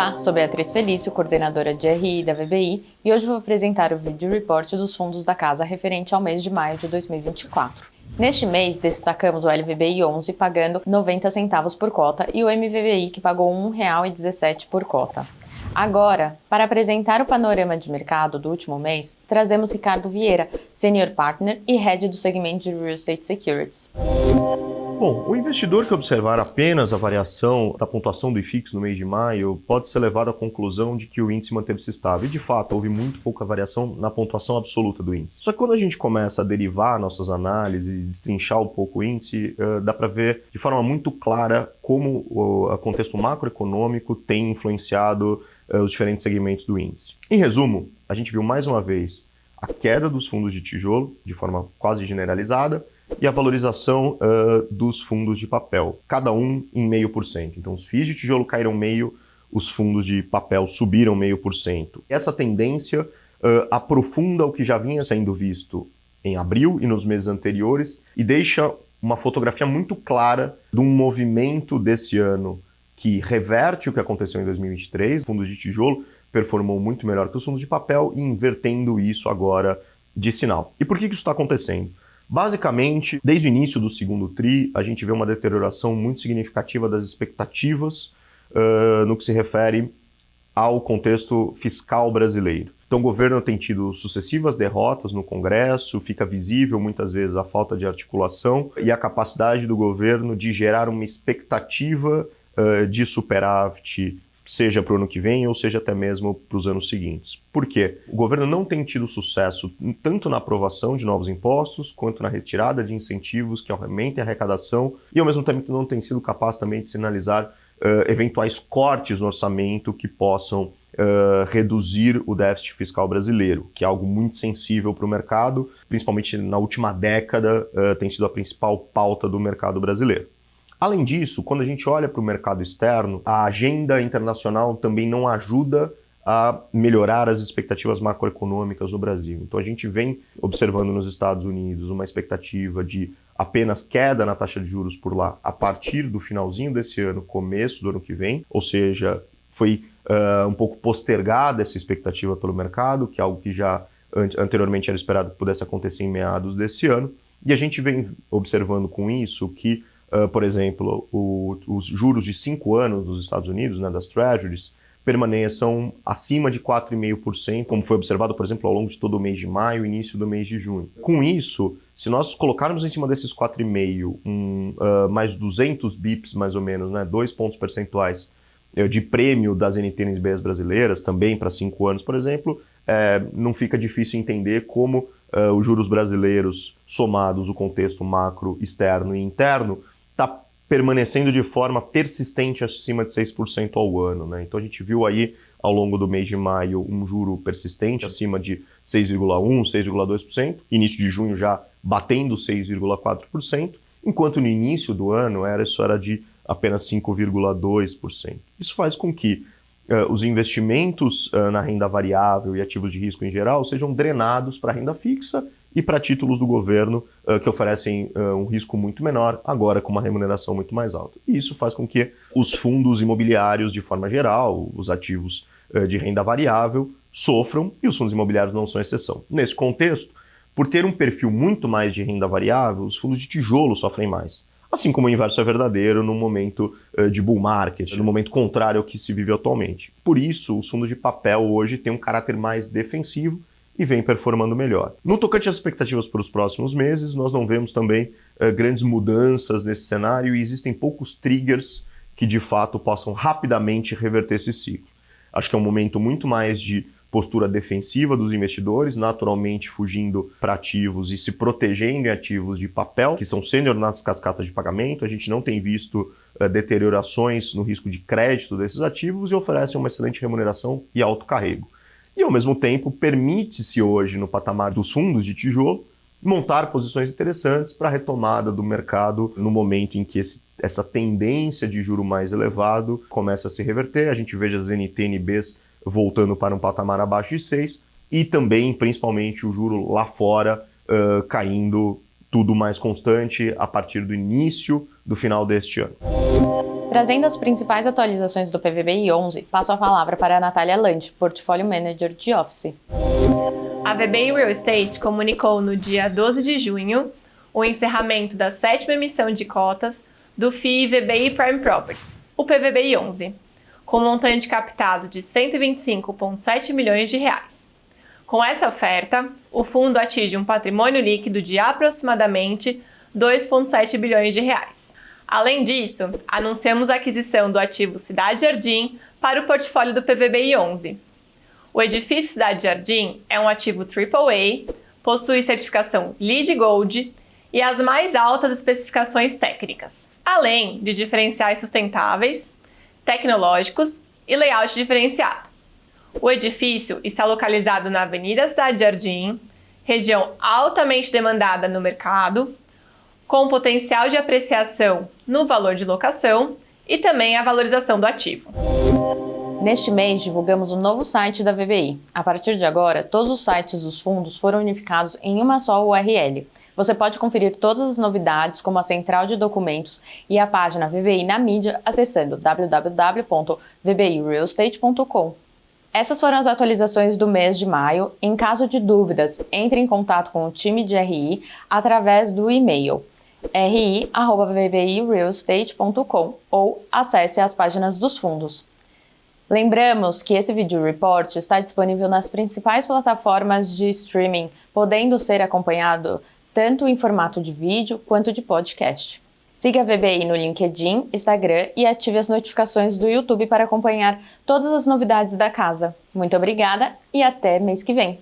Olá, sou Beatriz Felício, coordenadora de RI da VBI, e hoje vou apresentar o vídeo report dos fundos da casa referente ao mês de maio de 2024. Neste mês, destacamos o LVBI 11 pagando 90 centavos por cota e o MVBI que pagou R$ 1,17 por cota. Agora, para apresentar o panorama de mercado do último mês, trazemos Ricardo Vieira, Senior Partner e Head do segmento de Real Estate Securities. Bom, o investidor que observar apenas a variação da pontuação do IFIX no mês de maio pode ser levado à conclusão de que o índice manteve-se estável. E, de fato, houve muito pouca variação na pontuação absoluta do índice. Só que quando a gente começa a derivar nossas análises e destrinchar um pouco o índice, dá para ver de forma muito clara como o contexto macroeconômico tem influenciado os diferentes segmentos do índice. Em resumo, a gente viu mais uma vez a queda dos fundos de tijolo, de forma quase generalizada, e a valorização dos fundos de papel, cada um em 0,5%. Então, os FIIs de tijolo caíram 0,5%, os fundos de papel subiram 0,5%. Essa tendência aprofunda o que já vinha sendo visto em abril e nos meses anteriores e deixa uma fotografia muito clara de um movimento desse ano que reverte o que aconteceu em 2023. Os fundos de tijolo performou muito melhor que os fundos de papel e invertendo isso agora de sinal. E por que isso está acontecendo? Basicamente, desde o início do segundo TRI, a gente vê uma deterioração muito significativa das expectativas no que se refere ao contexto fiscal brasileiro. Então, o governo tem tido sucessivas derrotas no Congresso, fica visível muitas vezes a falta de articulação e a capacidade do governo de gerar uma expectativa de superávit, seja para o ano que vem ou seja até mesmo para os anos seguintes. Por quê? O governo não tem tido sucesso tanto na aprovação de novos impostos, quanto na retirada de incentivos que aumentem a arrecadação e ao mesmo tempo não tem sido capaz também de sinalizar eventuais cortes no orçamento que possam reduzir o déficit fiscal brasileiro, que é algo muito sensível para o mercado, principalmente na última década tem sido a principal pauta do mercado brasileiro. Além disso, quando a gente olha para o mercado externo, a agenda internacional também não ajuda a melhorar as expectativas macroeconômicas no Brasil. Então a gente vem observando nos Estados Unidos uma expectativa de apenas queda na taxa de juros por lá a partir do finalzinho desse ano, começo do ano que vem, ou seja, foi um pouco postergada essa expectativa pelo mercado, que é algo que já anteriormente era esperado que pudesse acontecer em meados desse ano. E a gente vem observando com isso que por exemplo, os juros de 5 anos dos Estados Unidos, né, das Treasuries, permaneçam acima de 4,5%, como foi observado, por exemplo, ao longo de todo o mês de maio e início do mês de junho. Com isso, se nós colocarmos em cima desses 4,5%, mais 200 bips, mais ou menos, né, 2 pontos percentuais de prêmio das NTNBs brasileiras, também para 5 anos, por exemplo, não fica difícil entender como os juros brasileiros, somados o contexto macro, externo e interno, está permanecendo de forma persistente acima de 6% ao ano, né? Então a gente viu aí ao longo do mês de maio um juro persistente acima de 6,1%, 6,2%, início de junho já batendo 6,4%, enquanto no início do ano isso era de apenas 5,2%. Isso faz com que os investimentos na renda variável e ativos de risco em geral sejam drenados para a renda fixa e para títulos do governo que oferecem um risco muito menor, agora com uma remuneração muito mais alta. E isso faz com que os fundos imobiliários, de forma geral, os ativos de renda variável, sofram, e os fundos imobiliários não são exceção. Nesse contexto, por ter um perfil muito mais de renda variável, os fundos de tijolo sofrem mais. Assim como o inverso é verdadeiro no momento de bull market, no momento contrário ao que se vive atualmente. Por isso, os fundos de papel hoje têm um caráter mais defensivo e vem performando melhor. No tocante às expectativas para os próximos meses, nós não vemos também grandes mudanças nesse cenário e existem poucos triggers que de fato possam rapidamente reverter esse ciclo. Acho que é um momento muito mais de postura defensiva dos investidores, naturalmente fugindo para ativos e se protegendo em ativos de papel, que são sênior nas cascatas de pagamento. A gente não tem visto deteriorações no risco de crédito desses ativos e oferecem uma excelente remuneração e alto carrego. E, ao mesmo tempo, permite-se hoje, no patamar dos fundos de tijolo, montar posições interessantes para a retomada do mercado no momento em que essa tendência de juro mais elevado começa a se reverter. A gente veja as NTNBs voltando para um patamar abaixo de 6 e também, principalmente, o juro lá fora caindo tudo mais constante a partir do início do final deste ano. Trazendo as principais atualizações do PVBI 11, passo a palavra para a Natália Landi, Portfólio Manager de Office. A VBI Real Estate comunicou no dia 12 de junho o encerramento da 7ª emissão de cotas do FII VBI Prime Properties, o PVBI 11, com montante captado de R$ 125,7 milhões. Com essa oferta, o fundo atinge um patrimônio líquido de aproximadamente R$ 2,7 bilhões. Além disso, anunciamos a aquisição do ativo Cidade Jardim para o portfólio do PVBI 11. O edifício Cidade Jardim é um ativo AAA, possui certificação LEED Gold e as mais altas especificações técnicas, além de diferenciais sustentáveis, tecnológicos e layout diferenciado. O edifício está localizado na Avenida Cidade Jardim, região altamente demandada no mercado, com potencial de apreciação no valor de locação e também a valorização do ativo. Neste mês, divulgamos o novo site da VBI. A partir de agora, todos os sites dos fundos foram unificados em uma só URL. Você pode conferir todas as novidades, como a central de documentos e a página VBI na mídia, acessando www.vbirealestate.com. Essas foram as atualizações do mês de maio. Em caso de dúvidas, entre em contato com o time de RI através do e-mail ri@vbirealestate.com ou acesse as páginas dos fundos. Lembramos que esse vídeo report está disponível nas principais plataformas de streaming, podendo ser acompanhado tanto em formato de vídeo quanto de podcast. Siga a VBI no LinkedIn, Instagram e ative as notificações do YouTube para acompanhar todas as novidades da casa. Muito obrigada e até mês que vem!